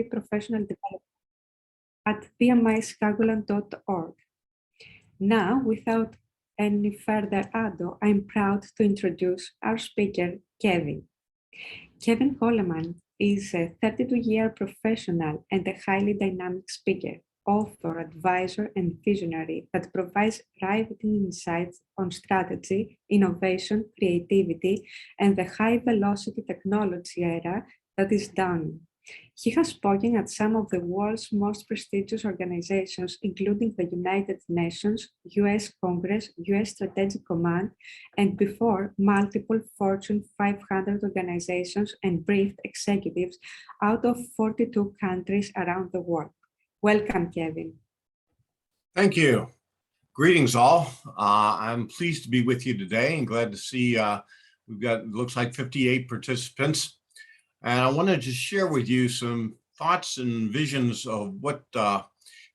Professional Development at pmiscagulan.org. Now, without any further ado, I'm proud to introduce our speaker, Kevin. Kevin Holleman is a 32-year professional and a highly dynamic speaker, author, advisor, and visionary that provides riveting insights on strategy, innovation, creativity, and the high-velocity technology era that is dawning. He has spoken at some of the world's most prestigious organizations, including the United Nations, US Congress, US Strategic Command, and before multiple Fortune 500 organizations and briefed executives out of 42 countries around the world. Welcome, Kevin. Thank you. Greetings all. I'm pleased to be with you today and glad to see we've got, looks like 58 participants. And I wanted to share with you some thoughts and visions of what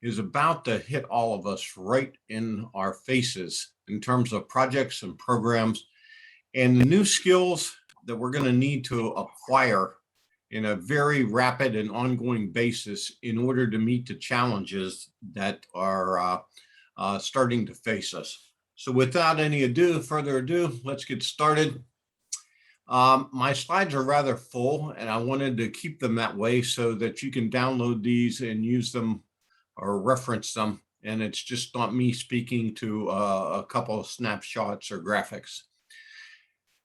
is about to hit all of us right in our faces in terms of projects and programs and the new skills that we're going to need to acquire in a very rapid and ongoing basis in order to meet the challenges that are starting to face us. So without any further ado, let's get started. My slides are rather full and I wanted to keep them that way so that you can download these and use them or reference them. And it's just not me speaking to a couple of snapshots or graphics.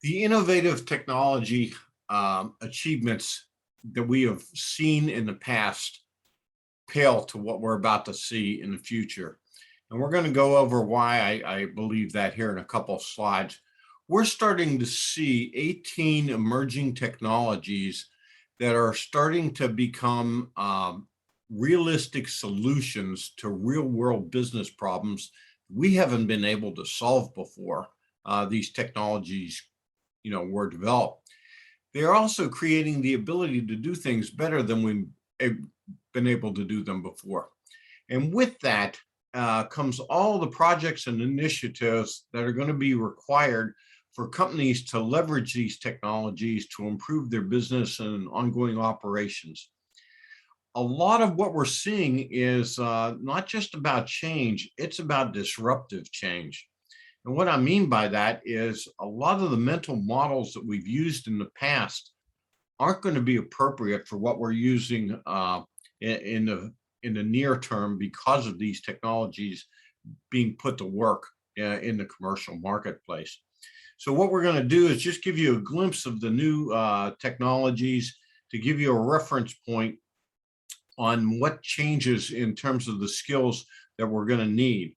The innovative technology achievements that we have seen in the past pale to what we're about to see in the future. And we're going to go over why I believe that here in a couple of slides. We're starting to see 18 emerging technologies that are starting to become realistic solutions to real world business problems we haven't been able to solve before these technologies, were developed. They're also creating the ability to do things better than we've been able to do them before. And with that comes all the projects and initiatives that are going to be required for companies to leverage these technologies to improve their business and ongoing operations. A lot of what we're seeing is not just about change, it's about disruptive change. And what I mean by that is a lot of the mental models that we've used in the past aren't going to be appropriate for what we're using in the near term because of these technologies being put to work in the commercial marketplace. So what we're going to do is just give you a glimpse of the new technologies to give you a reference point on what changes in terms of the skills that we're going to need.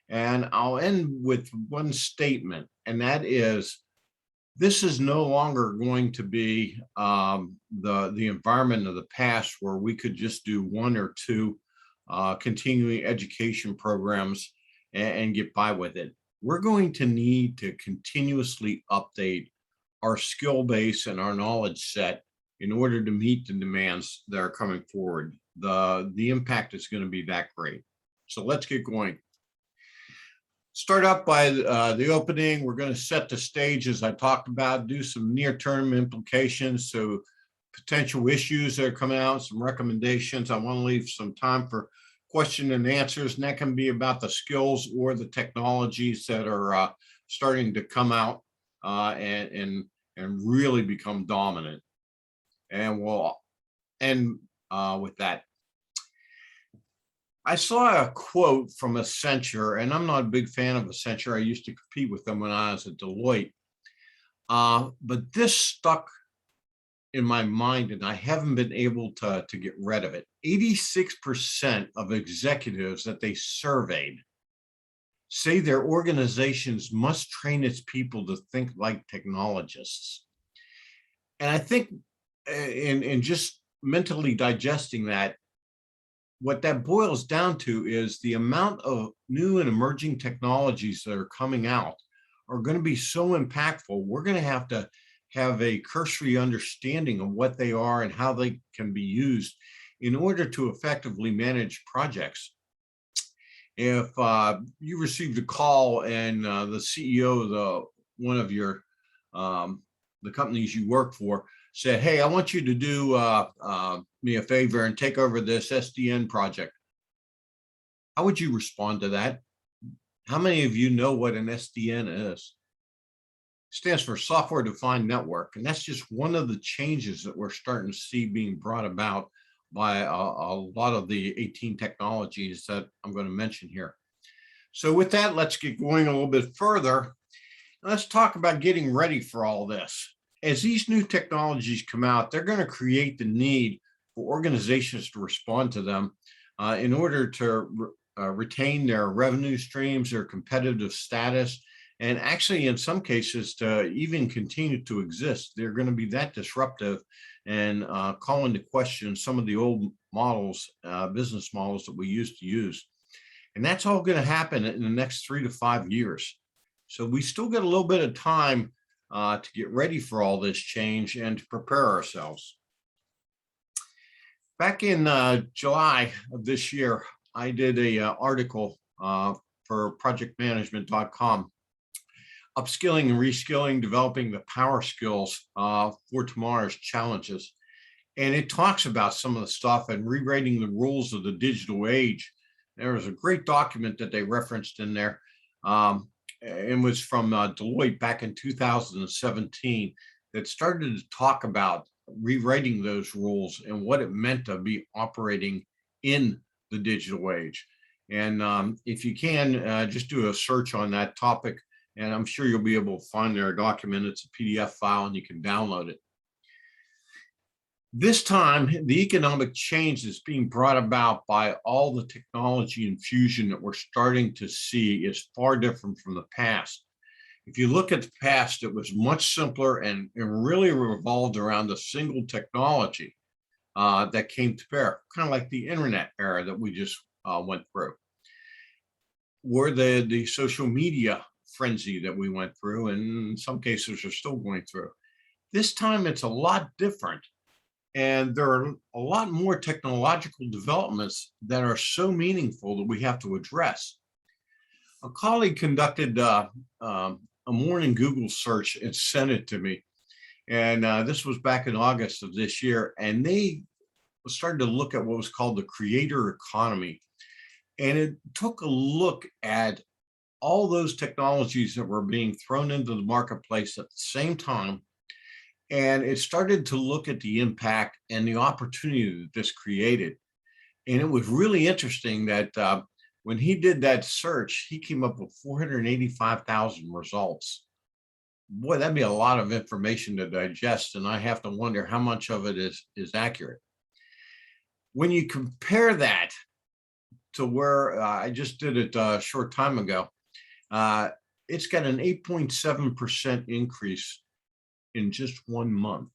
And I'll end with one statement, and that is, this is no longer going to be the environment of the past where we could just do one or two continuing education programs and get by with it. We're going to need to continuously update our skill base and our knowledge set in order to meet the demands that are coming forward. The impact is going to be that great. So let's get going. Start up by the opening. We're going to set the stage as I talked about, do some near-term implications, so potential issues that are coming out, some recommendations. I want to leave some time for question and answers, and that can be about the skills or the technologies that are starting to come out and really become dominant. And we'll end with that. I saw a quote from Accenture, and I'm not a big fan of Accenture. I used to compete with them when I was at Deloitte. But this stuck in my mind, and I haven't been able to get rid of it. 86% of executives that they surveyed say their organizations must train its people to think like technologists. And I think in just mentally digesting that, what that boils down to is the amount of new and emerging technologies that are coming out are going to be so impactful. We're going to have a cursory understanding of what they are and how they can be used in order to effectively manage projects. If you received a call and the CEO of one of your the companies you work for said, "Hey, I want you to do me a favor and take over this SDN project. How would you respond to that? How many of you know what an SDN is? It stands for Software Defined Network, and that's just one of the changes that we're starting to see being brought about by a lot of the 18 technologies that I'm going to mention here. So with that, let's get going a little bit further. Let's talk about getting ready for all this. As these new technologies come out, they're going to create the need for organizations to respond to them in order to retain their revenue streams, their competitive status, and actually in some cases to even continue to exist. They're going to be that disruptive and call into question some of the old models, business models that we used to use. And that's all going to happen in the next 3 to 5 years. So we still got a little bit of time to get ready for all this change and to prepare ourselves. Back in July of this year, I did an article for projectmanagement.com, upskilling and reskilling, developing the power skills for tomorrow's challenges. And it talks about some of the stuff and rewriting the rules of the digital age. There was a great document that they referenced in there. It was from Deloitte back in 2017 that started to talk about rewriting those rules and what it meant to be operating in the digital age. And if you can, just do a search on that topic, and I'm sure you'll be able to find their document. It's a PDF file and you can download it. This time, the economic change that's being brought about by all the technology infusion that we're starting to see is far different from the past. If you look at the past, it was much simpler and really revolved around a single technology that came to bear, kind of like the internet era that we just went through, or the social media frenzy that we went through, and in some cases are still going through. This time, it's a lot different. And there are a lot more technological developments that are so meaningful that we have to address. A colleague conducted a morning Google search and sent it to me. And this was back in August of this year. And they started to look at what was called the creator economy. And it took a look at all those technologies that were being thrown into the marketplace at the same time. And it started to look at the impact and the opportunity that this created. And it was really interesting that when he did that search, he came up with 485,000 results. Boy, that'd be a lot of information to digest. And I have to wonder how much of it is accurate. When you compare that to where I just did it a short time ago, it's got an 8.7% increase in just 1 month.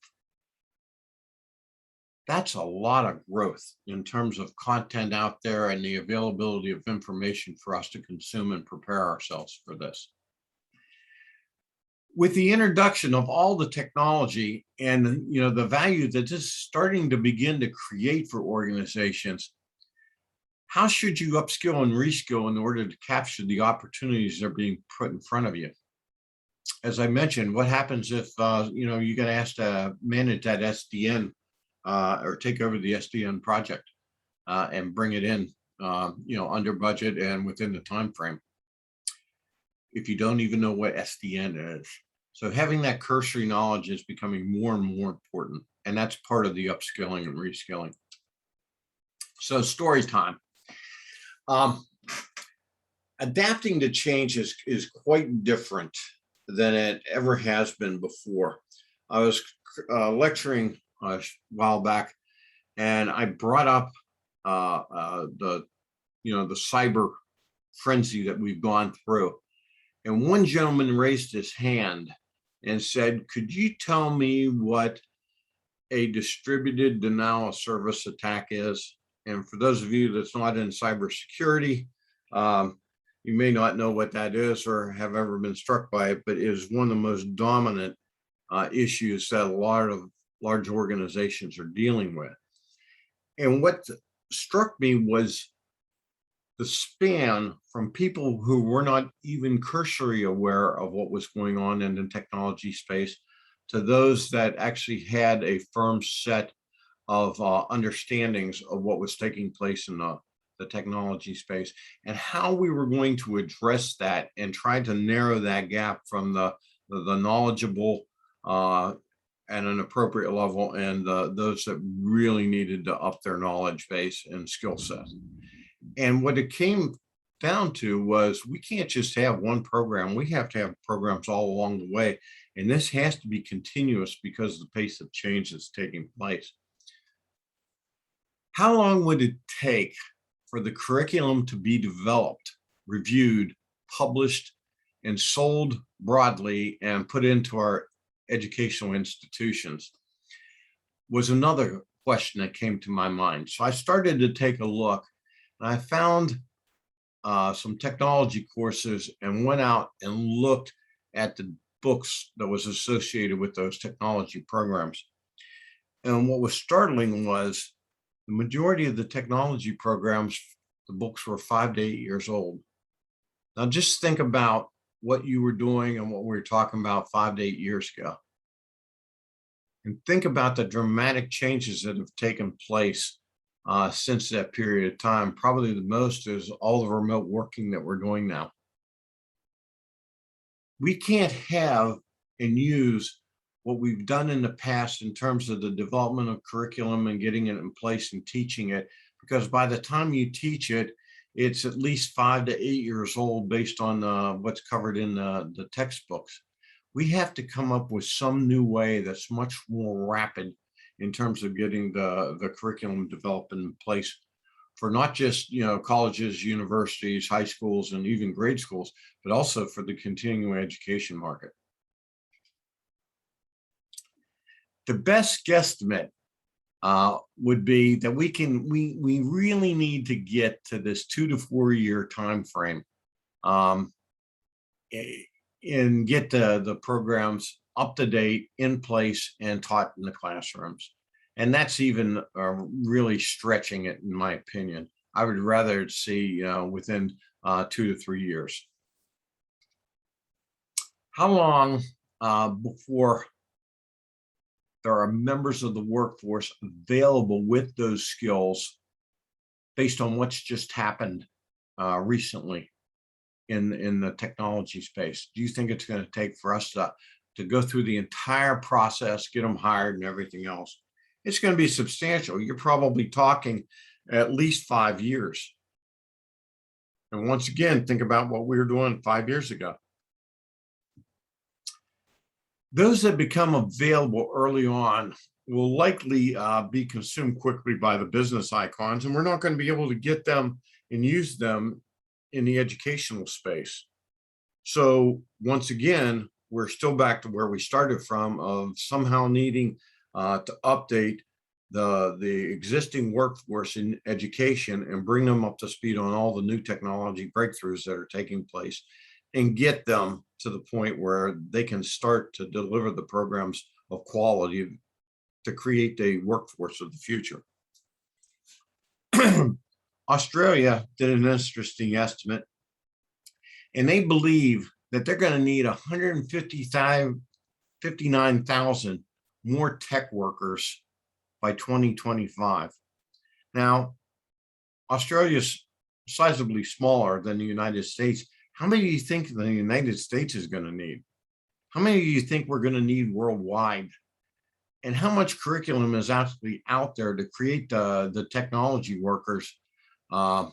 That's a lot of growth in terms of content out there and the availability of information for us to consume and prepare ourselves for this. With the introduction of all the technology and the value that this is starting to begin to create for organizations, how should you upskill and reskill in order to capture the opportunities that are being put in front of you? As I mentioned, what happens if you get asked to manage that SDN or take over the SDN project and bring it in, under budget and within the time frame? If you don't even know what SDN is, so having that cursory knowledge is becoming more and more important, and that's part of the upskilling and reskilling. So, story time. Adapting to change is quite different than it ever has been before. I was lecturing a while back, and I brought up the cyber frenzy that we've gone through. And one gentleman raised his hand and said, "Could you tell me what a distributed denial of service attack is?" And for those of you that's not in cybersecurity, you may not know what that is or have ever been struck by it, but it is one of the most dominant issues that a lot of large organizations are dealing with. And what struck me was the span from people who were not even cursory aware of what was going on in the technology space to those that actually had a firm set of understandings of what was taking place in the technology space and how we were going to address that and try to narrow that gap from the knowledgeable at an appropriate level and those that really needed to up their knowledge base and skill set. And what it came down to was we can't just have one program. We have to have programs all along the way. And this has to be continuous because of the pace of change that's taking place. How long would it take for the curriculum to be developed, reviewed, published, and sold broadly and put into our educational institutions? Was another question that came to my mind. So I started to take a look, and I found some technology courses and went out and looked at the books that was associated with those technology programs. And what was startling was the majority of the technology programs, the books were 5 to 8 years old. Now just think about what you were doing and what we were talking about 5 to 8 years ago. And think about the dramatic changes that have taken place since that period of time. Probably the most is all the remote working that we're doing now. We can't have and use what we've done in the past in terms of the development of curriculum and getting it in place and teaching it, because by the time you teach it, it's at least 5 to 8 years old based on what's covered in the textbooks. We have to come up with some new way that's much more rapid in terms of getting the curriculum developed in place for not just colleges, universities, high schools, and even grade schools, but also for the continuing education market. The best guesstimate would be that we really need to get to this 2 to 4 year time frame and get the programs up to date, in place, and taught in the classrooms. And that's even really stretching it, in my opinion. I would rather see within 2 to 3 years. How long before there are members of the workforce available with those skills based on what's just happened recently in the technology space? Do you think it's going to take for us to go through the entire process, get them hired and everything else? It's going to be substantial. You're probably talking at least 5 years. And once again, think about what we were doing 5 years ago. Those that become available early on will likely be consumed quickly by the business icons, and we're not going to be able to get them and use them in the educational space. So once again, we're still back to where we started from, of somehow needing to update the existing workforce in education and bring them up to speed on all the new technology breakthroughs that are taking place, and get them to the point where they can start to deliver the programs of quality to create the workforce of the future. Australia did an interesting estimate, and they believe that they're going to need 159,000 more tech workers by 2025. Now, Australia's sizably smaller than the United States. How many do you think the United States is going to need? How many do you think we're going to need worldwide? And how much curriculum is actually out there to create the technology workers to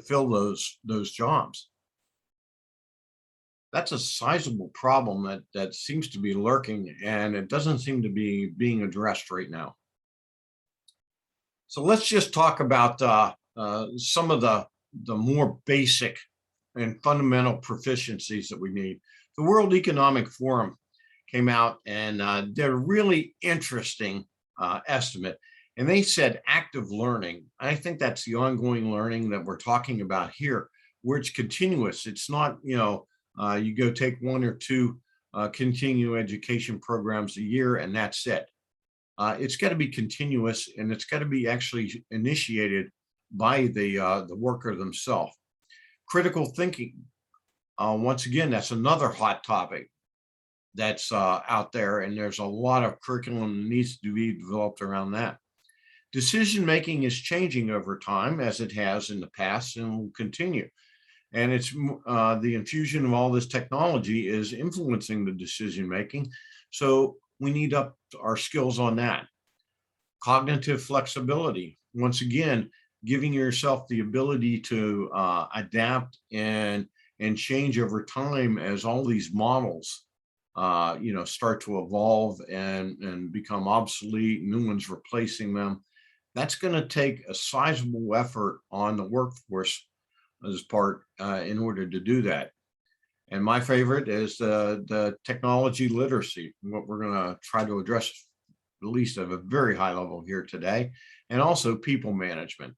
fill those jobs? That's a sizable problem that seems to be lurking, and it doesn't seem to be being addressed right now. So let's just talk about some of the more basic and fundamental proficiencies that we need. The World Economic Forum came out and did a really interesting estimate. And they said active learning. I think that's the ongoing learning that we're talking about here, where it's continuous. It's not, you go take 1 or 2 continuing education programs a year and that's it. It's got to be continuous, and it's got to be actually initiated by the worker themselves. Critical thinking. Once again, that's another hot topic that's out there, and there's a lot of curriculum that needs to be developed around that. Decision-making is changing over time, as it has in the past and will continue. And it's the infusion of all this technology is influencing the decision-making. So we need up our skills on that. Cognitive flexibility, once again, giving yourself the ability to adapt and change over time as all these models start to evolve and become obsolete, new ones replacing them. That's going to take a sizable effort on the workforce as part in order to do that. And my favorite is the technology literacy, what we're going to try to address at least at a very high level here today, and also people management.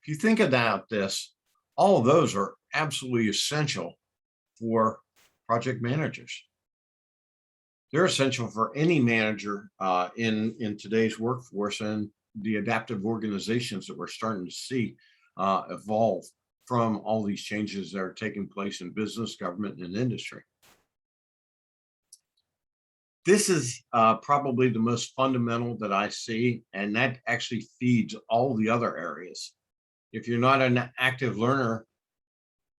If you think about this, all of those are absolutely essential for project managers. They're essential for any manager in today's workforce and the adaptive organizations that we're starting to see evolve from all these changes that are taking place in business, government, and industry. This is probably the most fundamental that I see, and that actually feeds all the other areas. If you're not an active learner,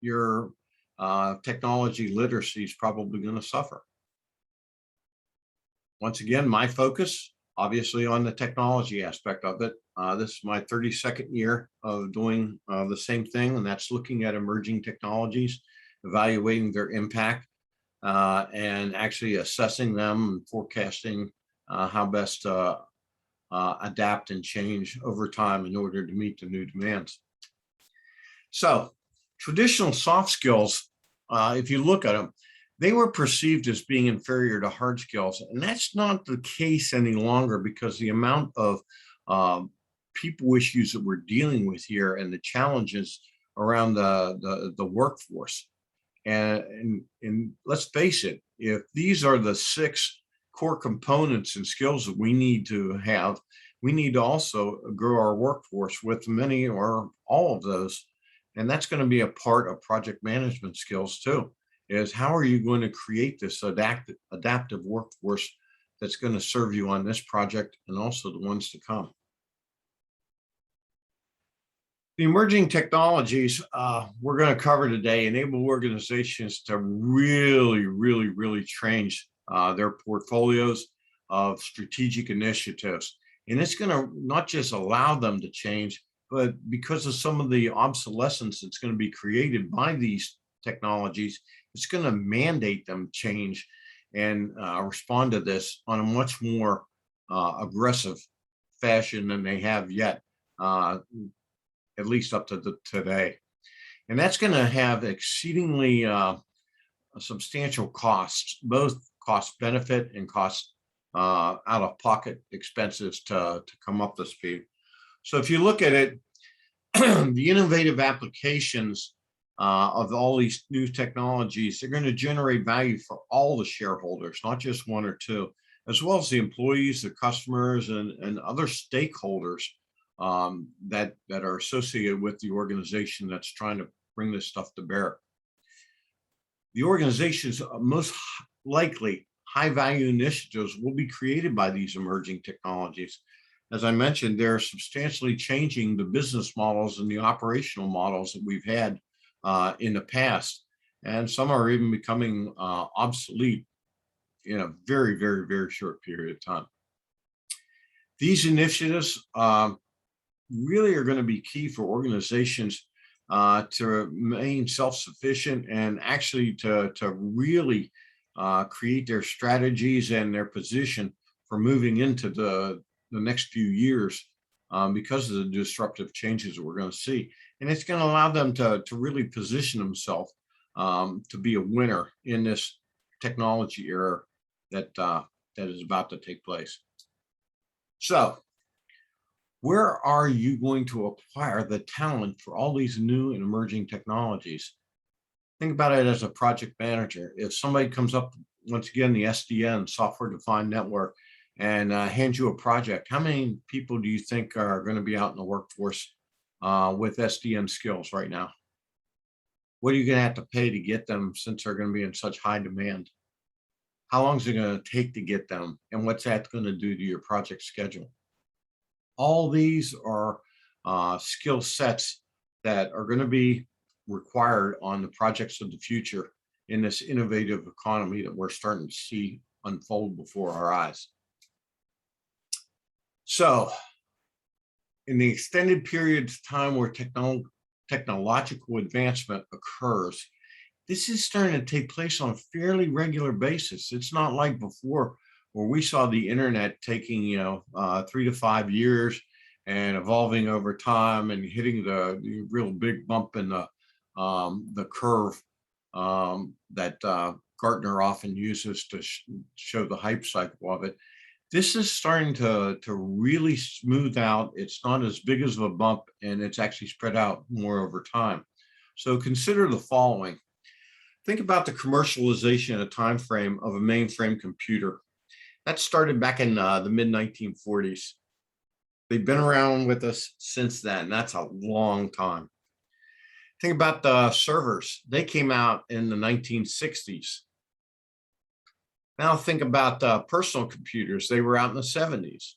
your technology literacy is probably going to suffer. Once again, my focus, obviously, on the technology aspect of it. This is my 32nd year of doing the same thing, and that's looking at emerging technologies, evaluating their impact, and actually assessing them and forecasting how best to adapt and change over time in order to meet the new demands. So traditional soft skills, if you look at them, they were perceived as being inferior to hard skills. And that's not the case any longer, because the amount of people issues that we're dealing with here and the challenges around the workforce. And let's face it, if these are the 6 core components and skills that we need to have, we need to also grow our workforce with many or all of those. And that's going to be a part of project management skills too, is how are you going to create this adaptive workforce that's going to serve you on this project and also the ones to come. The emerging technologies we're going to cover today enable organizations to really change their portfolios of strategic initiatives. And it's going to not just allow them to change, but because of some of the obsolescence that's going to be created by these technologies, it's going to mandate them change and respond to this on a much more aggressive fashion than they have yet, at least up to today. And that's going to have exceedingly substantial costs, both cost benefit and cost out of pocket expenses to come up to speed. So if you look at it, the innovative applications of all these new technologies, they're going to generate value for all the shareholders, not just one or two, as well as the employees, the customers, and other stakeholders that are associated with the organization that's trying to bring this stuff to bear. The organization's most likely high value initiatives will be created by these emerging technologies. As I mentioned, they're substantially changing the business models and the operational models that we've had in the past. And some are even becoming obsolete in a very short period of time. These initiatives really are going to be key for organizations to remain self-sufficient and actually to really create their strategies and their position for moving into the next few years because of the disruptive changes that we're going to see. And it's going to allow them to really position themselves to be a winner in this technology era that is about to take place. So where are you going to acquire the talent for all these new and emerging technologies? Think about it as a project manager. If somebody comes up, once again, the SDN, software defined network, and hands you a project, how many people do you think are going to be out in the workforce with SDN skills right now? What are you going to have to pay to get them, since they're going to be in such high demand? How long is it going to take to get them? And what's that going to do to your project schedule? All these are skill sets that are going to be required on the projects of the future in this innovative economy that we're starting to see unfold before our eyes. So in the extended periods of time where technological advancement occurs, this is starting to take place on a fairly regular basis. It's not like before where we saw the internet taking 3 to 5 years and evolving over time and hitting the real big bump in the curve that Gartner often uses to show the hype cycle of it. This is starting to really smooth out. It's not as big as a bump, and it's actually spread out more over time. So consider the following. Think about the commercialization in a time frame of a mainframe computer. That started back in the mid-1940s. They've been around with us since then. That's a long time. Think about the servers. They came out in the 1960s. Now think about personal computers. They were out in the 70s.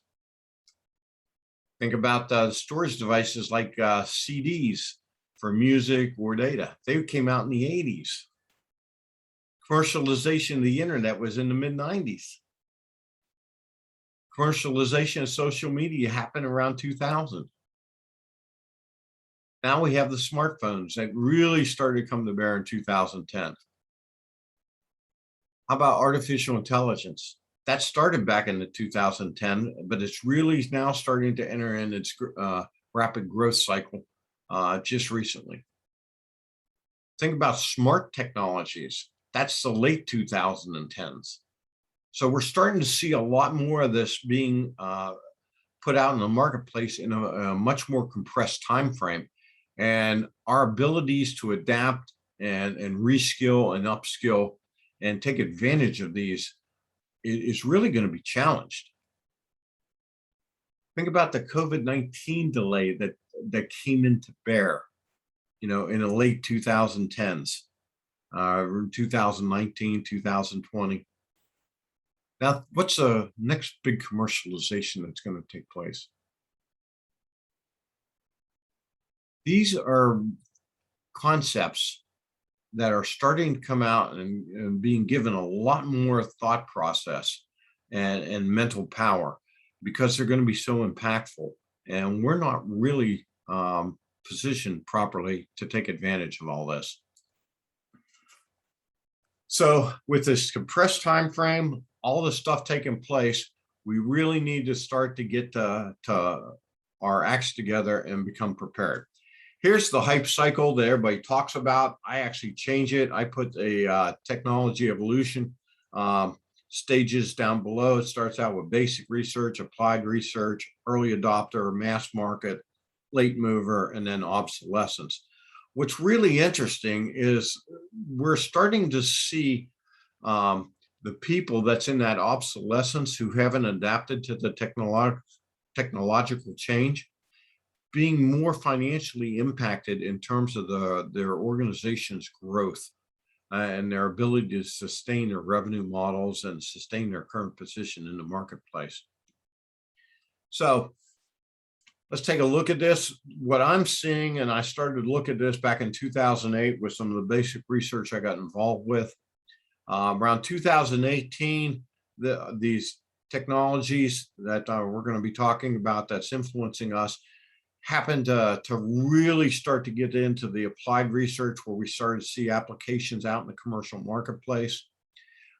Think about storage devices like CDs for music or data. They came out in the 80s. Commercialization of the internet was in the mid-90s. Commercialization of social media happened around 2000. Now we have the smartphones that really started to come to bear in 2010. How about artificial intelligence? That started back in the 2010, but it's really now starting to enter in its rapid growth cycle just recently. Think about smart technologies. That's the late 2010s. So we're starting to see a lot more of this being put out in the marketplace in a much more compressed time frame. And our abilities to adapt and reskill and upskill and take advantage of these is really going to be challenged. Think about the COVID-19 delay that came into bear, in the late 2010s, 2019, 2020. Now, what's the next big commercialization that's going to take place? These are concepts that are starting to come out and being given a lot more thought process and mental power because they're going to be so impactful. And we're not really positioned properly to take advantage of all this. So with this compressed time frame, all the stuff taking place, we really need to start to get to our acts together and become prepared. Here's the hype cycle that everybody talks about. I actually change it. I put a technology evolution stages down below. It starts out with basic research, applied research, early adopter, mass market, late mover, and then obsolescence. What's really interesting is we're starting to see the people that's in that obsolescence who haven't adapted to the technological change being more financially impacted in terms of their organization's growth and their ability to sustain their revenue models and sustain their current position in the marketplace. So let's take a look at this. What I'm seeing, and I started to look at this back in 2008 with some of the basic research I got involved with. Around 2018, these technologies that we're going to be talking about that's influencing us happened to really start to get into the applied research where we started to see applications out in the commercial marketplace.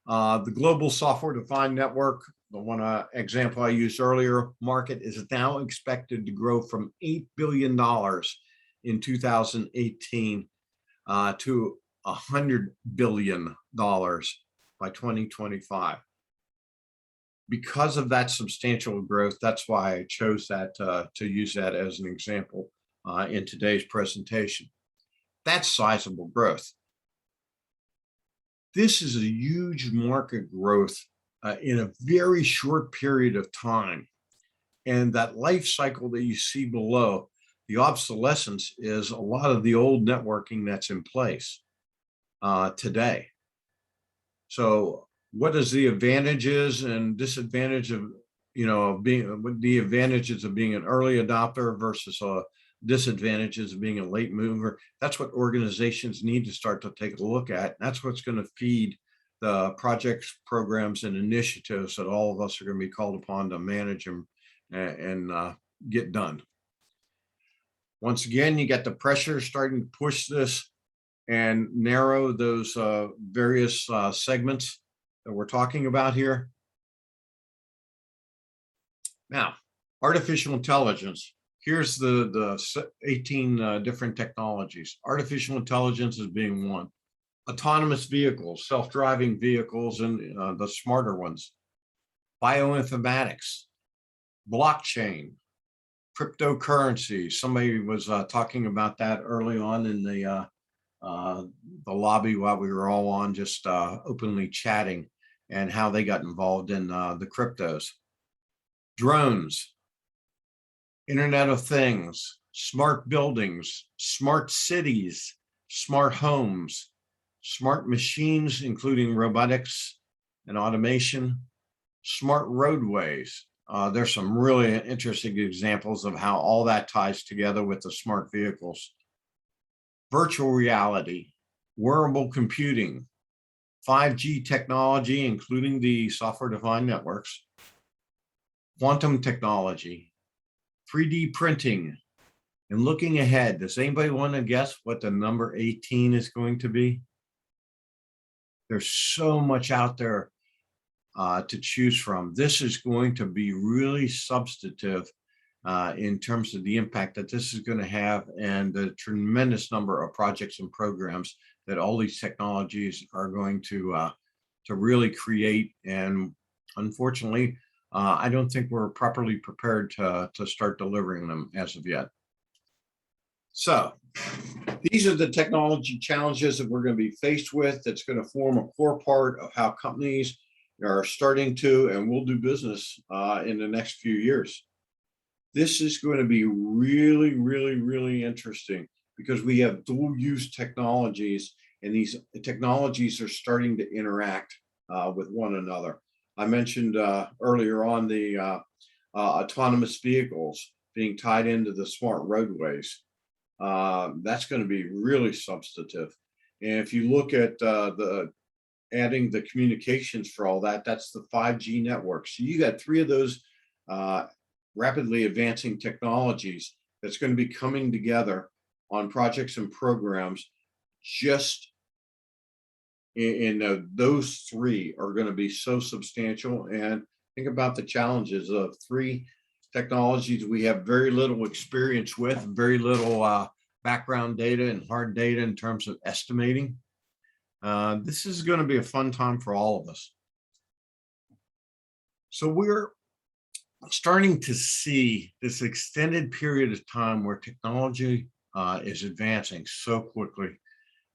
The global software-defined network, the one example I used earlier, market is now expected to grow from $8 billion in 2018 to $100 billion by 2025. Because of that substantial growth, that's why I chose that to use that as an example in today's presentation. That's sizable growth. This is a huge market growth in a very short period of time. And that life cycle that you see below, the obsolescence is a lot of the old networking that's in place today. So what is the advantages and disadvantage of being with the advantages of being an early adopter versus disadvantages of being a late mover. That's what organizations need to start to take a look at. That's what's going to feed the projects, programs, and initiatives that all of us are going to be called upon to manage and get done. Once again, you got the pressure starting to push this and narrow those various segments that we're talking about here. Now, artificial intelligence. Here's the 18 different technologies. Artificial intelligence is being one. Autonomous vehicles, self-driving vehicles, and the smarter ones. Bioinformatics, blockchain, cryptocurrency. Somebody was talking about that early on in the lobby while we were all on just openly chatting, and how they got involved in the cryptos. Drones, Internet of Things, smart buildings, smart cities, smart homes, smart machines, including robotics and automation, smart roadways. There's some really interesting examples of how all that ties together with the smart vehicles. Virtual reality, wearable computing, 5G technology, including the software-defined networks, quantum technology, 3D printing, and looking ahead. Does anybody want to guess what the number 18 is going to be? There's so much out there to choose from. This is going to be really substantive in terms of the impact that this is going to have, and the tremendous number of projects and programs that all these technologies are going to really create. And unfortunately, I don't think we're properly prepared to start delivering them as of yet. So these are the technology challenges that we're going to be faced with. That's going to form a core part of how companies are starting to and will do business in the next few years. This is going to be really, really, really interesting, because we have dual use technologies, and these technologies are starting to interact with one another. I mentioned earlier on the autonomous vehicles being tied into the smart roadways. That's going to be really substantive. And if you look at adding the communications for all that, that's the 5G network. So you got three of those rapidly advancing technologies that's going to be coming together on projects and programs. Just in those three are going to be so substantial. And think about the challenges of three technologies we have very little experience with, very little background data and hard data in terms of estimating. This is going to be a fun time for all of us. So we're starting to see this extended period of time where technology is advancing so quickly.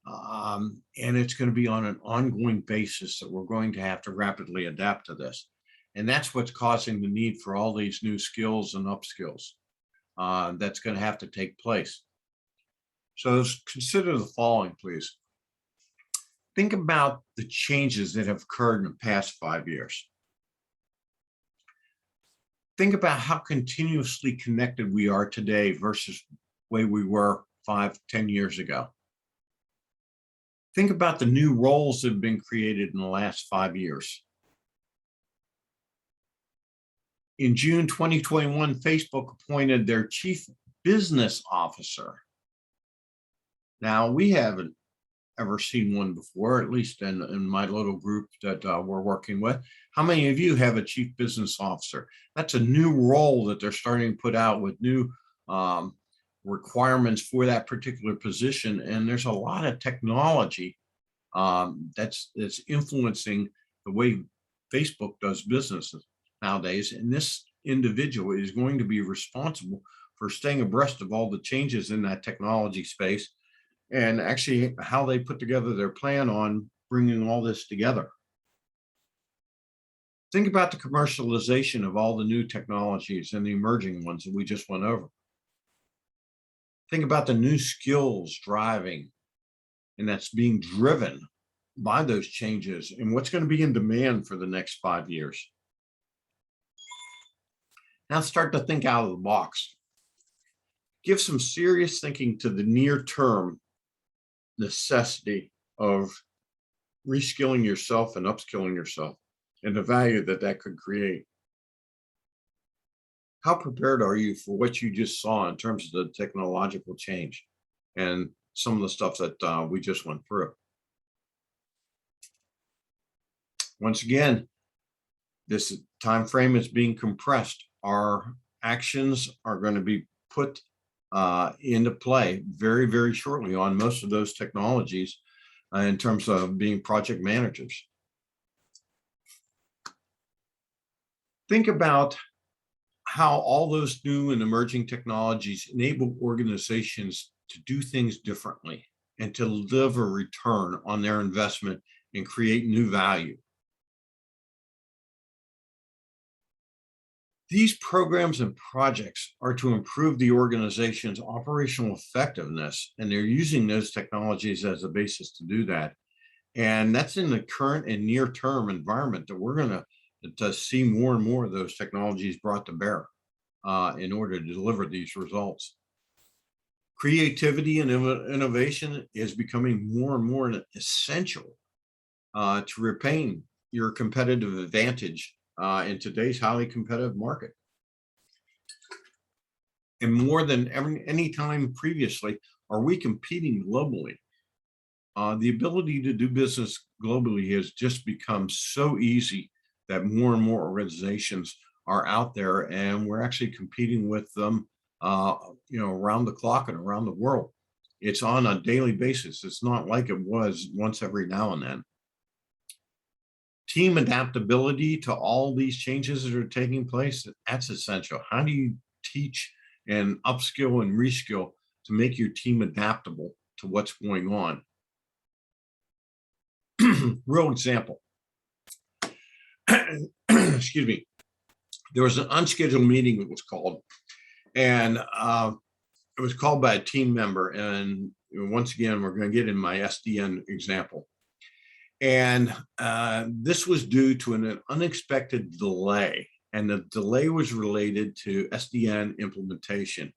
And it's going to be on an ongoing basis that we're going to have to rapidly adapt to this. And that's what's causing the need for all these new skills and upskills that's going to have to take place. So consider the following, please. Think about the changes that have occurred in the past 5 years. Think about how continuously connected we are today versus the way we were 5, 10 years ago. Think about the new roles that have been created in the last 5 years. In June 2021, Facebook appointed their chief business officer. Now, we haven't ever seen one before, at least in my little group that we're working with. How many of you have a chief business officer? That's a new role that they're starting to put out with new requirements for that particular position. And there's a lot of technology that's influencing the way Facebook does business nowadays. And this individual is going to be responsible for staying abreast of all the changes in that technology space, and actually how they put together their plan on bringing all this together. Think about the commercialization of all the new technologies and the emerging ones that we just went over. Think about the new skills driving, and that's being driven by those changes, and what's going to be in demand for the next 5 years. Now start to think out of the box. Give some serious thinking to the near-term necessity of reskilling yourself and upskilling yourself and the value that that could create. How prepared are you for what you just saw in terms of the technological change and some of the stuff that we just went through? Once again, this time frame is being compressed. Our actions are going to be put into play very, very shortly on most of those technologies in terms of being project managers. Think about how all those new and emerging technologies enable organizations to do things differently and to deliver return on their investment and create new value. These programs and projects are to improve the organization's operational effectiveness, and they're using those technologies as a basis to do that. And that's in the current and near-term environment that we're going to see more and more of those technologies brought to bear in order to deliver these results. Creativity and innovation is becoming more and more essential to retain your competitive advantage in today's highly competitive market. And more than any time previously, are we competing globally? The ability to do business globally has just become so easy that more and more organizations are out there, and we're actually competing with them, around the clock and around the world. It's on a daily basis. It's not like it was once every now and then. Team adaptability to all these changes that are taking place, that's essential. How do you teach and upskill and reskill to make your team adaptable to what's going on? Real example. Excuse me. There was an unscheduled meeting that was called, and it was called by a team member. And once again, we're going to get in my SDN example. And this was due to an unexpected delay, and the delay was related to SDN implementation.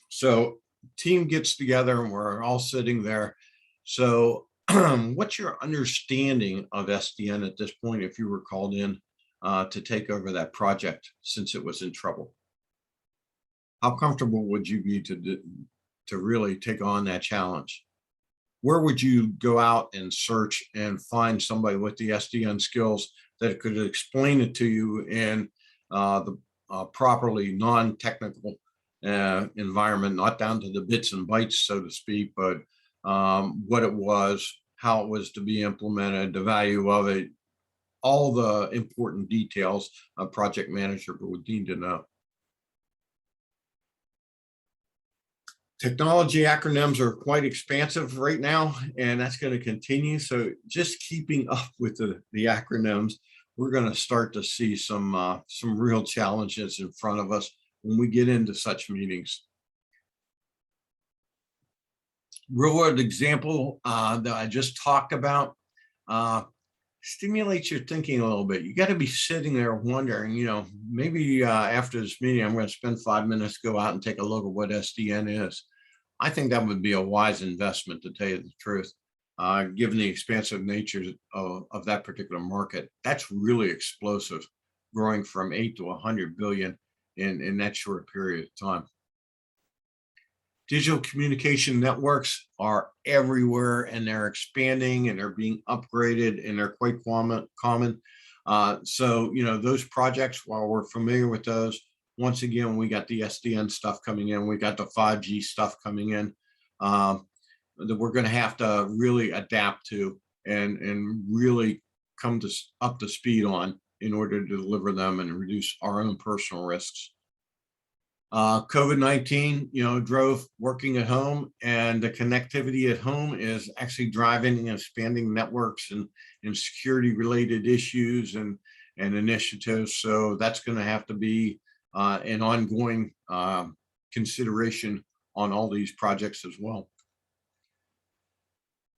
So team gets together and we're all sitting there. So what's your understanding of SDN at this point if you were called in to take over that project since it was in trouble? How comfortable would you be to really take on that challenge? Where would you go out and search and find somebody with the SDN skills that could explain it to you in the properly non-technical environment, not down to the bits and bytes, so to speak, but what it was, how it was to be implemented, the value of it, all the important details a project manager would need to know. Technology acronyms are quite expansive right now, and that's going to continue. So just keeping up with the acronyms, we're going to start to see some real challenges in front of us when we get into such meetings. Real world example that I just talked about stimulates your thinking a little bit. You got to be sitting there wondering, maybe after this meeting, I'm going to spend 5 minutes, go out and take a look at what SDN is. I think that would be a wise investment, to tell you the truth, given the expansive nature of that particular market. That's really explosive, growing from 8 to 100 billion in that short period of time. Digital communication networks are everywhere, and they're expanding and they're being upgraded, and they're quite common. So, those projects, while we're familiar with those, once again, we got the SDN stuff coming in, we got the 5G stuff coming in that we're going to have to really adapt to and really come up to speed on in order to deliver them and reduce our own personal risks. COVID-19, drove working at home, and the connectivity at home is actually driving and expanding networks and security related issues and initiatives. So that's going to have to be an ongoing consideration on all these projects as well.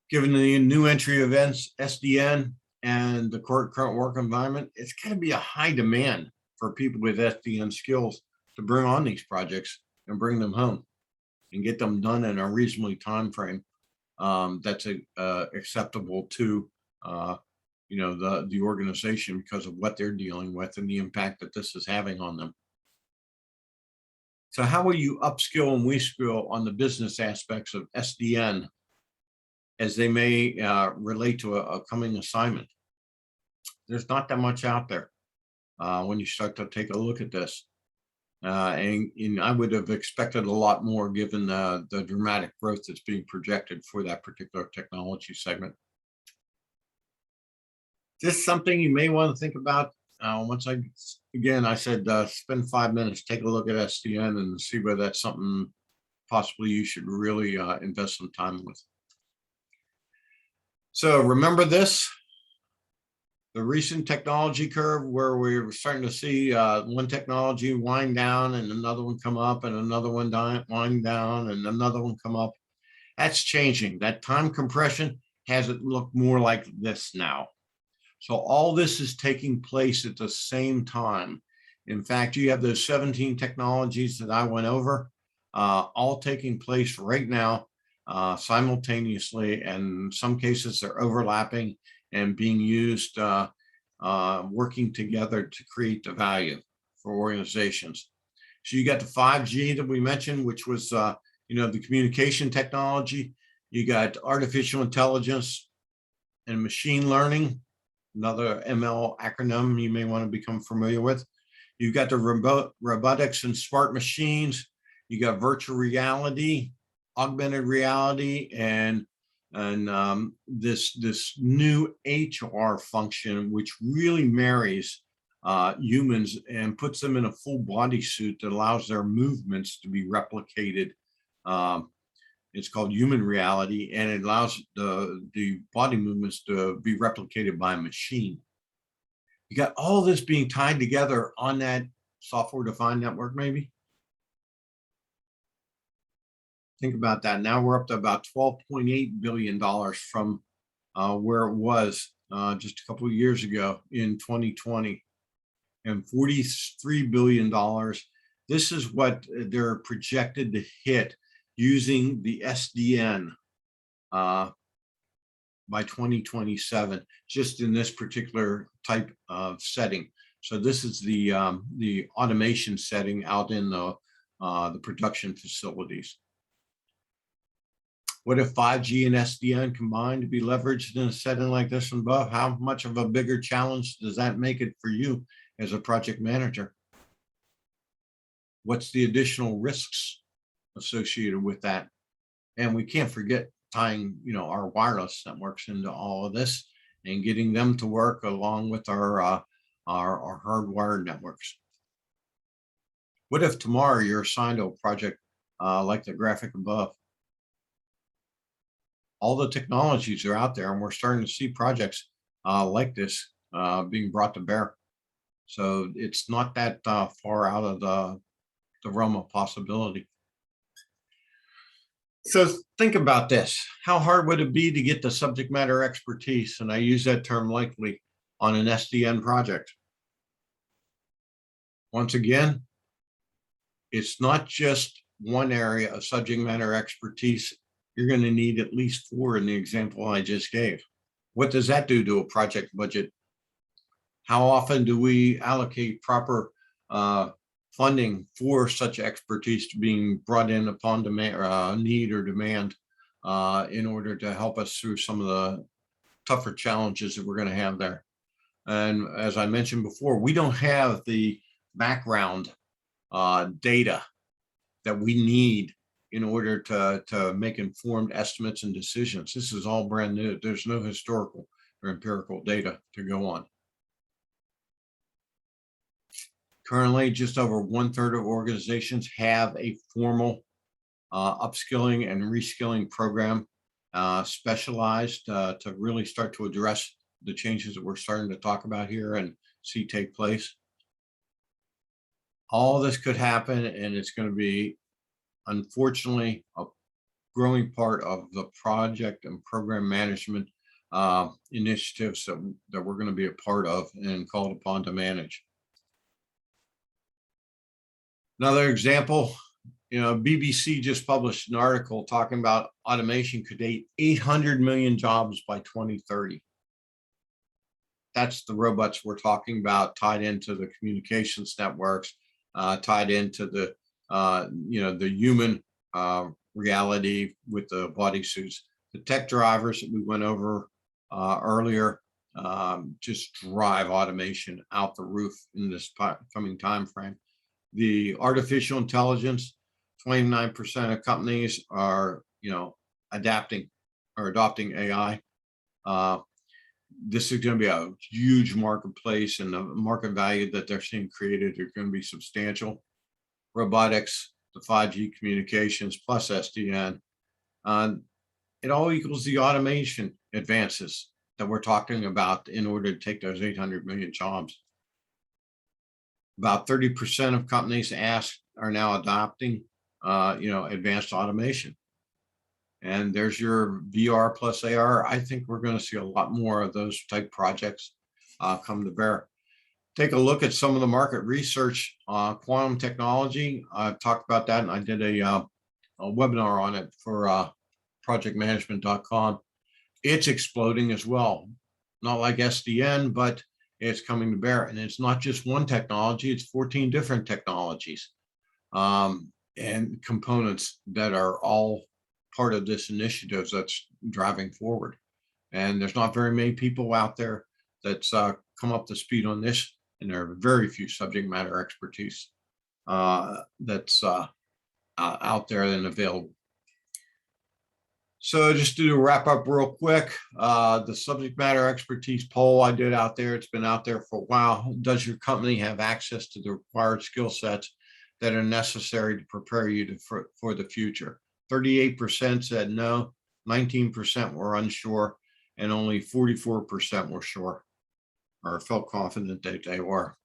Given the new entry events, SDN, and the current work environment, it's going to be a high demand for people with SDN skills to bring on these projects and bring them home and get them done in a reasonably time frame that's acceptable to the organization because of what they're dealing with and the impact that this is having on them. So how will you upskill and reskill on the business aspects of SDN as they may relate to a coming assignment? There's not that much out there when you start to take a look at this. And I would have expected a lot more given the dramatic growth that's being projected for that particular technology segment. Just something you may want to think about. Once I said spend 5 minutes, take a look at SDN and see whether that's something possibly you should really invest some time with. So remember this, the recent technology curve where we're starting to see one technology wind down and another one come up and another one wind down and another one come up. That's changing. That time compression has it look more like this now. So all this is taking place at the same time. In fact, you have those 17 technologies that I went over, all taking place right now simultaneously. And in some cases, they're overlapping and being used, working together to create the value for organizations. So you got the 5G that we mentioned, which was the communication technology. You got artificial intelligence and machine learning, another ML acronym you may want to become familiar with. You've got the robotics and smart machines. You got virtual reality, augmented reality, and this new HR function, which really marries humans and puts them in a full body suit that allows their movements to be replicated. It's called human reality, and it allows the body movements to be replicated by a machine. You got all this being tied together on that software-defined network, maybe. Think about that. Now we're up to about $12.8 billion from where it was just a couple of years ago in 2020, and $43 billion. This is what they're projected to hit using the SDN by 2027, just in this particular type of setting. So this is the automation setting out in the production facilities. What if 5G and SDN combined to be leveraged in a setting like this and above? How much of a bigger challenge does that make it for you as a project manager? What's the additional risks associated with that? And we can't forget tying, our wireless networks into all of this and getting them to work along with our hardwired networks. What if tomorrow you're assigned to a project like the graphic above? All the technologies are out there, and we're starting to see projects like this being brought to bear. So it's not that far out of the realm of possibility. So think about this. How hard would it be to get the subject matter expertise, and I use that term lightly, on an SDN project? Once again, it's not just one area of subject matter expertise. You're going to need at least 4 in the example I just gave. What does that do to a project budget? How often do we allocate proper funding for such expertise to being brought in upon demand, need or demand in order to help us through some of the tougher challenges that we're going to have there? And as I mentioned before, we don't have the background data that we need in order to make informed estimates and decisions. This is all brand new. There's no historical or empirical data to go on. Currently, just over 1/3 of organizations have a formal upskilling and reskilling program specialized to really start to address the changes that we're starting to talk about here and see take place. All this could happen, and it's going to be, unfortunately, a growing part of the project and program management initiatives that we're going to be a part of and called upon to manage. Another example, BBC just published an article talking about automation could create 800 million jobs by 2030. That's the robots we're talking about, tied into the communications networks, tied into the the human reality with the bodysuits. The tech drivers that we went over earlier just drive automation out the roof in this coming time frame. The artificial intelligence, 29% of companies are adapting or adopting AI. This is going to be a huge marketplace, and the market value that they're seeing created are going to be substantial. Robotics, the 5G communications plus SDN, it all equals the automation advances that we're talking about in order to take those 800 million jobs. About 30% of companies asked are now adopting, advanced automation. And there's your VR plus AR. I think we're going to see a lot more of those type projects come to bear. Take a look at some of the market research on quantum technology. I've talked about that, and I did a webinar on it for projectmanagement.com. It's exploding as well. Not like SDN, but it's coming to bear. And it's not just one technology, it's 14 different technologies and components that are all part of this initiative that's driving forward. And there's not very many people out there that's come up to speed on this, and there are very few subject matter expertise that's out there and available. So just to wrap up real quick, the subject matter expertise poll I did out there, it's been out there for a while. Does your company have access to the required skill sets that are necessary to prepare you for the future? 38% said no, 19% were unsure, and only 44% were sure or felt confident that they were.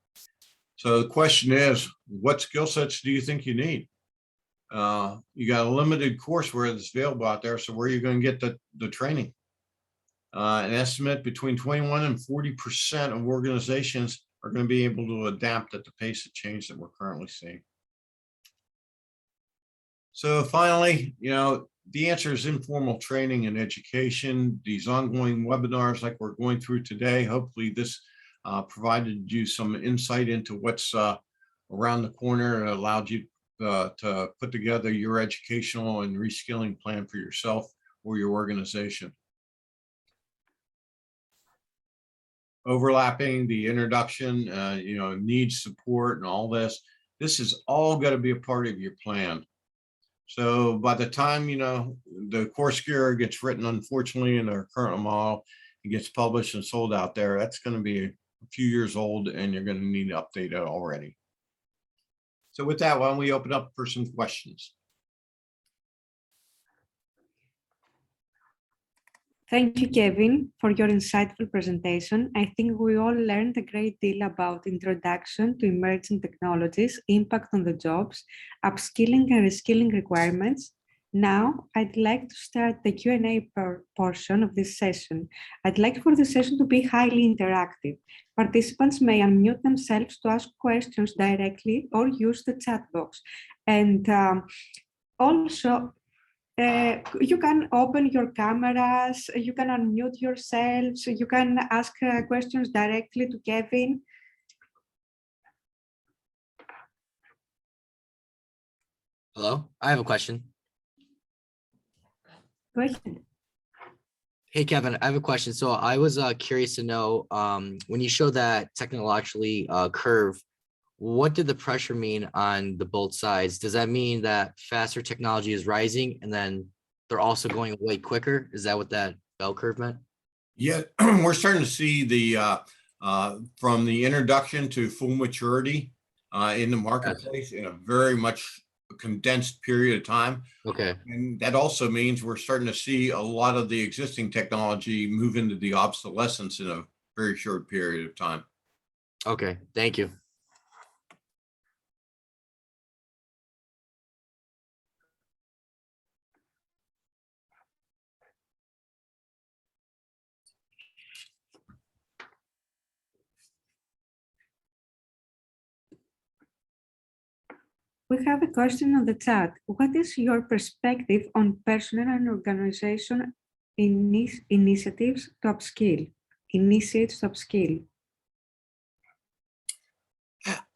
So the question is, what skill sets do you think you need? You got a limited courseware that's available out there, so where are you going to get the training? An estimate between 21 and 40% of organizations are going to be able to adapt at the pace of change that we're currently seeing. So finally, the answer is informal training and education. These ongoing webinars like we're going through today, hopefully this provided you some insight into what's around the corner and allowed you to put together your educational and reskilling plan for yourself or your organization. Overlapping the introduction, needs support and all this. This is all got to be a part of your plan. So by the time, the course gear gets written, unfortunately, in our current model, it gets published and sold out there, that's going to be a few years old, and you're going to need to update it already. So with that, why don't we open up for some questions? Thank you, Kevin, for your insightful presentation. I think we all learned a great deal about introduction to emerging technologies, impact on the jobs, upskilling and reskilling requirements. Now, I'd like to start the Q&A portion of this session. I'd like for the session to be highly interactive. Participants may unmute themselves to ask questions directly or use the chat box. And also, you can open your cameras, you can unmute yourselves, you can ask questions directly to Kevin. Hello, I have a question. Go ahead. Hey, Kevin, I have a question. So I was curious to know, when you show that technologically curve, what did the pressure mean on the both sides? Does that mean that faster technology is rising and then they're also going way quicker? Is that what that bell curve meant? Yeah, we're starting to see the from the introduction to full maturity in the marketplace in a very much condensed period of time. Okay. And that also means we're starting to see a lot of the existing technology move into the obsolescence in a very short period of time. Okay, thank you. We have a question on the chat. What is your perspective on personal and organization initiatives to upskill? Initiates to upskill.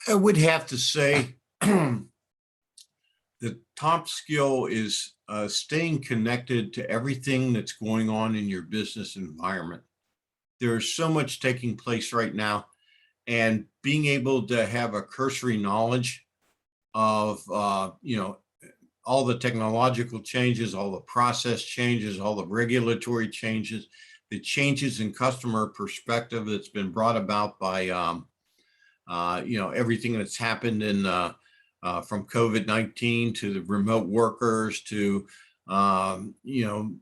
I would have to say the top skill is staying connected to everything that's going on in your business environment. There's so much taking place right now, and being able to have a cursory knowledge of all the technological changes, all the process changes, all the regulatory changes, the changes in customer perspective that's been brought about by everything that's happened in from COVID-19 to the remote workers to the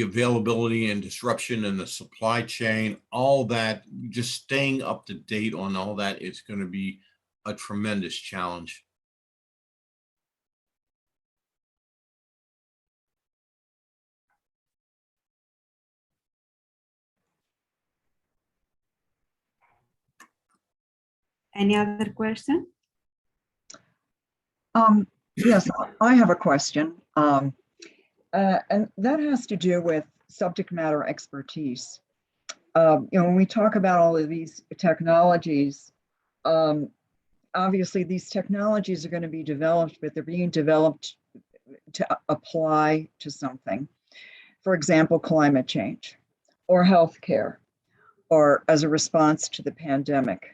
availability and disruption in the supply chain, all that, just staying up to date on all that is going to be a tremendous challenge. Any other question? Yes, I have a question. And that has to do with subject matter expertise. When we talk about all of these technologies, obviously these technologies are going to be developed, but they're being developed to apply to something. For example, climate change or healthcare, or as a response to the pandemic.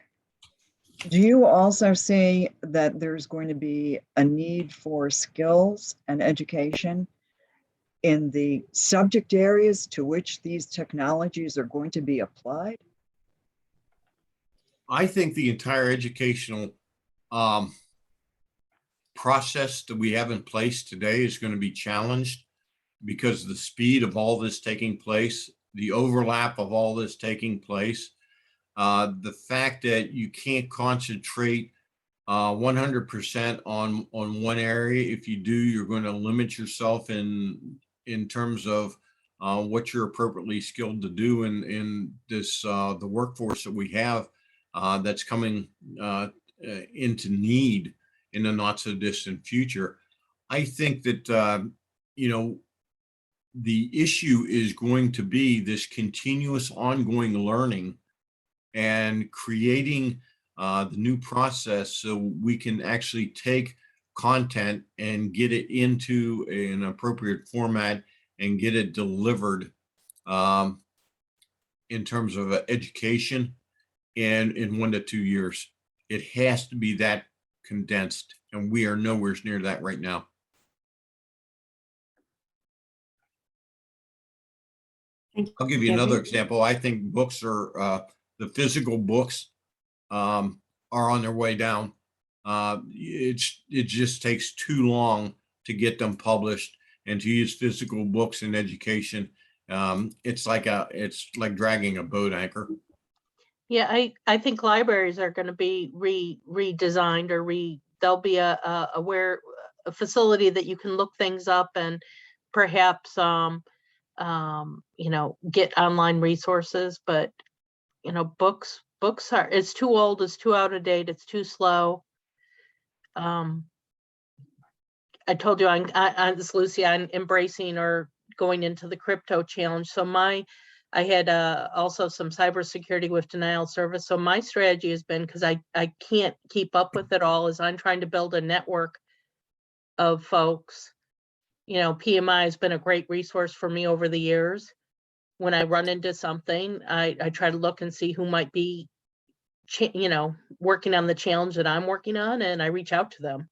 Do you also see that there's going to be a need for skills and education in the subject areas to which these technologies are going to be applied? I think the entire educational process that we have in place today is going to be challenged because of the speed of all this taking place, the overlap of all this taking place, the fact that you can't concentrate 100% on one area. If you do, you're going to limit yourself in terms of what you're appropriately skilled to do in this the workforce that we have that's coming into need in the not so distant future. I think that the issue is going to be this continuous ongoing learning and creating the new process so we can actually take content and get it into an appropriate format and get it delivered in terms of education and in 1 to 2 years. It has to be that condensed, and we are nowhere near that right now. I'll give you another example. I think books are the physical books are on their way down. It just takes too long to get them published, and to use physical books in education, it's like dragging a boat anchor. Yeah, I think libraries are going to be redesigned, or there'll be a facility that you can look things up and perhaps get online resources. But books are, it's too old, it's too out of date, it's too slow. I told you this, Lucy, I'm embracing or going into the crypto challenge. So I had also some cybersecurity with denial of service. So my strategy has been, because I can't keep up with it all, is I'm trying to build a network of folks. PMI has been a great resource for me over the years. When I run into something, I try to look and see who might be, working on the challenge that I'm working on, and I reach out to them.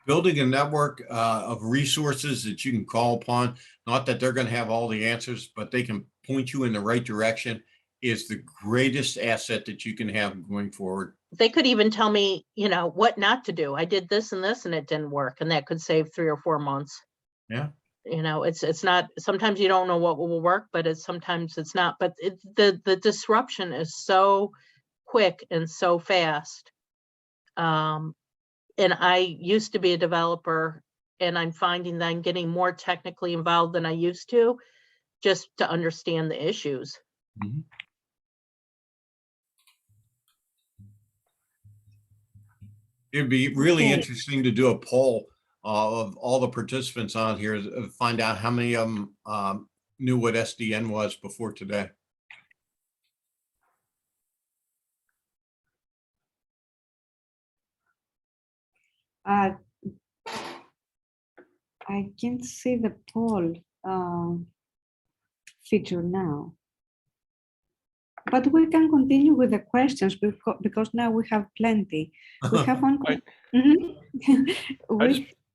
Building a network of resources that you can call upon, not that they're going to have all the answers, but they can point you in the right direction, is the greatest asset that you can have going forward. They could even tell me, what not to do. I did this and this and it didn't work, and that could save 3 or 4 months. Yeah. It's not, sometimes you don't know what will work, but sometimes it's not. But the disruption is so quick and so fast. And I used to be a developer, and I'm finding that I'm getting more technically involved than I used to, just to understand the issues. Mm-hmm. It'd be really Okay. interesting to do a poll of all the participants on here, find out how many of them knew what SDN was before today. Uh, I can't see the poll feature now. But we can continue with the questions because now we have plenty. We have one. Mhm.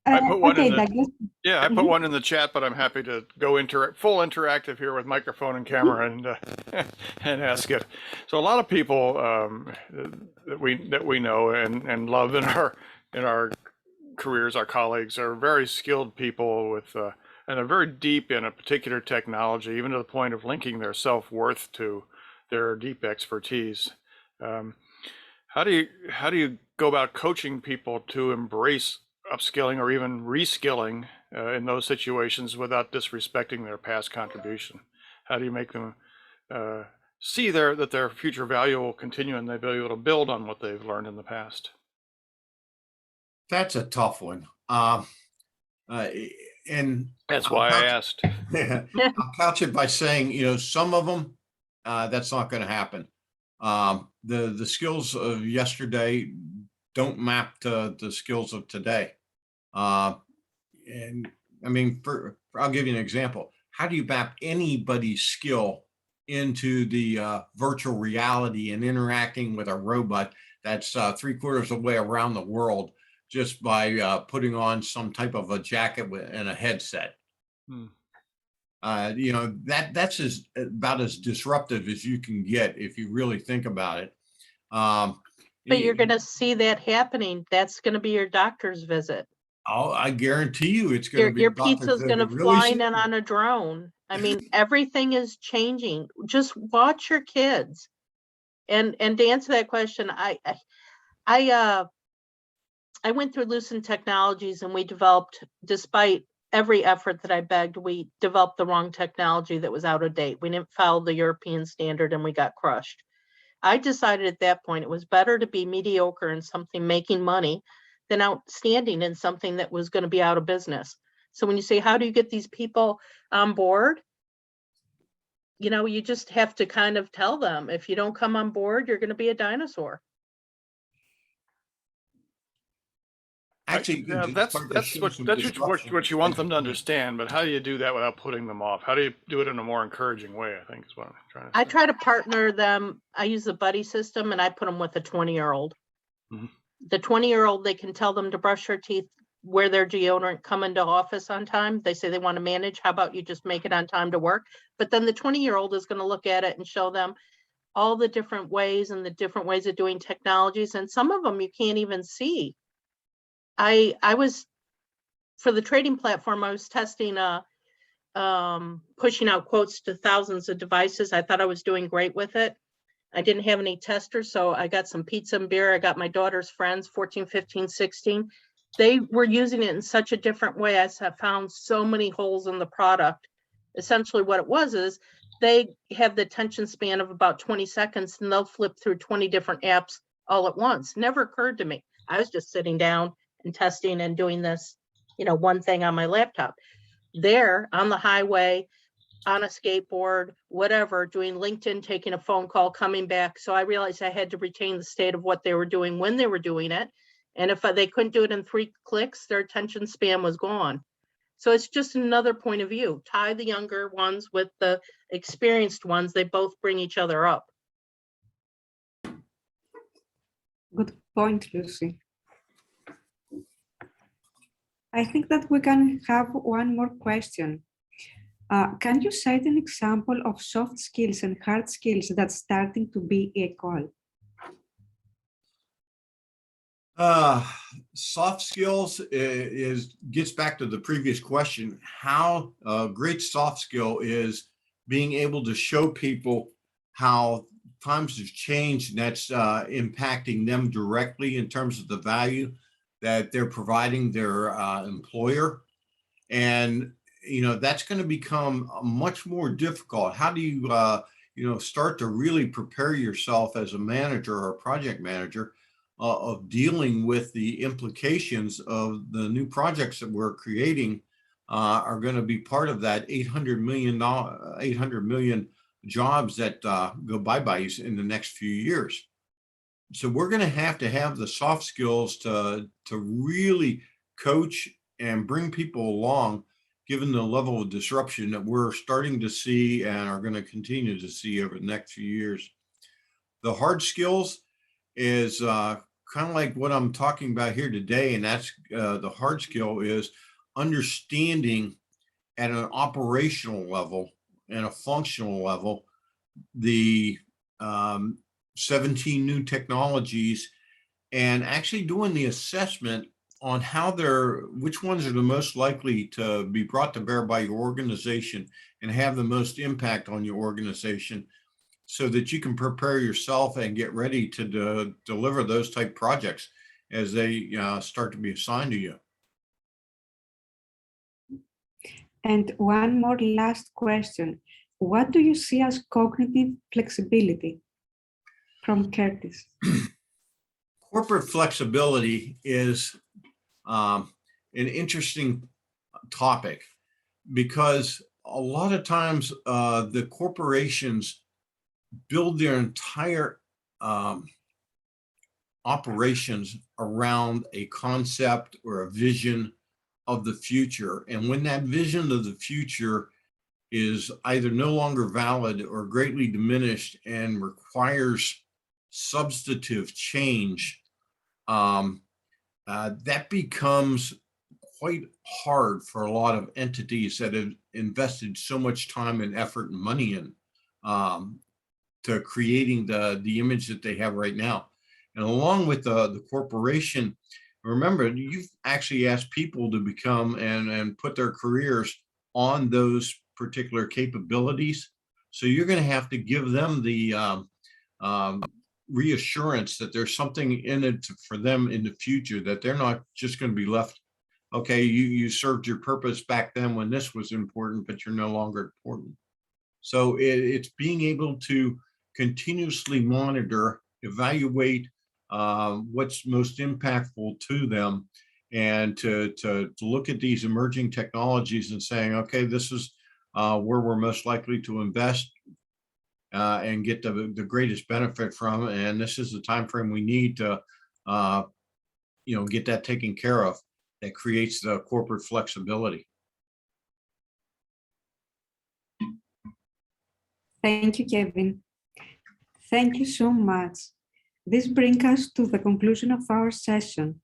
I put one Okay, in the, Douglas. yeah, I put Mhm. one in the chat, but I'm happy to go full interactive here with microphone and camera and and ask it. So a lot of people that we know and love in our careers, our colleagues are very skilled people with and are very deep in a particular technology, even to the point of linking their self-worth to their deep expertise. How do you go about coaching people to embrace upskilling or even reskilling in those situations without disrespecting their past contribution? How do you make them see that their future value will continue and they'll be able to build on what they've learned in the past? That's a tough one. And That's why I asked. I'll couch it by saying, some of them, that's not going to happen. The skills of yesterday don't map to the skills of today. And I mean, I'll give you an example. How do you map anybody's skill into the virtual reality and interacting with a robot that's 3/4 of the way around the world just by putting on some type of a jacket and a headset? That's about as disruptive as you can get if you really think about it. But you're going to see that happening. That's going to be your doctor's visit. I guarantee you it's going to be Your a doctor's pizza's visit going to really fly in soon. on a drone. I mean, everything is changing. Just watch your kids. And to answer that question, I went through Lucent Technologies and we developed, despite every effort that I begged, we developed the wrong technology that was out of date. We didn't follow the European standard and we got crushed. I decided at that point it was better to be mediocre in something making money than outstanding in something that was going to be out of business. So when you say, how do you get these people on board? You just have to kind of tell them, if you don't come on board, you're going to be a dinosaur. Actually, that's what you want them to understand, but how do you do that without putting them off? How do you do it in a more encouraging way, I think is what I'm trying to say. I try to partner them. I use the buddy system and I put them with a 20-year-old. Mhm. The 20-year-old, they can tell them to brush their teeth, wear their deodorant, come into office on time. They say they want to manage. How about you just make it on time to work? But then the 20-year-old is going to look at it and show them all the different ways and the different ways of doing technologies. And some of them you can't even see. I was, for the trading platform, I was testing pushing out quotes to thousands of devices. I thought I was doing great with it. I didn't have any testers, so I got some pizza and beer. I got my daughter's friends, 14, 15, 16. They were using it in such a different way. I found so many holes in the product. Essentially what it was is they have the attention span of about 20 seconds and they'll flip through 20 different apps all at once. Never occurred to me. I was just sitting down and testing and doing this, one thing on my laptop. There on the highway, on a skateboard, whatever, doing LinkedIn, taking a phone call, coming back. So I realized I had to retain the state of what they were doing when they were doing it. And if they couldn't do it in 3 clicks, their attention span was gone. So it's just another point of view. Tie the younger ones with the experienced ones. They both bring each other up. Good point, Lucy. I think that we can have one more question. Can you cite an example of soft skills and hard skills that's starting to be equal? Soft skills gets back to the previous question. How great soft skill is being able to show people how times have changed and that's impacting them directly in terms of the value that they're providing their employer. And, that's going to become much more difficult. How do you, start to really prepare yourself as a manager or a project manager of dealing with the implications of the new projects that we're creating are going to be part of that $800 million jobs that go bye-bye in the next few years. So we're going to have the soft skills to really coach and bring people along, given the level of disruption that we're starting to see and are going to continue to see over the next few years. The hard skills is kind of like what I'm talking about here today, and that's the hard skill is understanding at an operational level and a functional level the 17 new technologies, and actually doing the assessment on how which ones are the most likely to be brought to bear by your organization and have the most impact on your organization, so that you can prepare yourself and get ready to deliver those type projects as they start to be assigned to you. And one more last question. What do you see as cognitive flexibility? From Curtis. Corporate flexibility is an interesting topic, because a lot of times the corporations build their entire operations around a concept or a vision of the future. And when that vision of the future is either no longer valid or greatly diminished and requires substantive change, that becomes quite hard for a lot of entities that have invested so much time and effort and money in to creating the image that they have right now. And along with the corporation, remember, you've actually asked people to become and put their careers on those particular capabilities. So you're going to have to give them the reassurance that there's something in it for them in the future, that they're not just going to be left, okay, you served your purpose back then when this was important, but you're no longer important. So it's being able to continuously monitor, evaluate what's most impactful to them, and to look at these emerging technologies and saying, okay, this is where we're most likely to invest and get the greatest benefit from, and this is the time frame we need to get that taken care of. That creates the corporate flexibility. Thank you, Kevin. Thank you so much. This brings us to the conclusion of our session.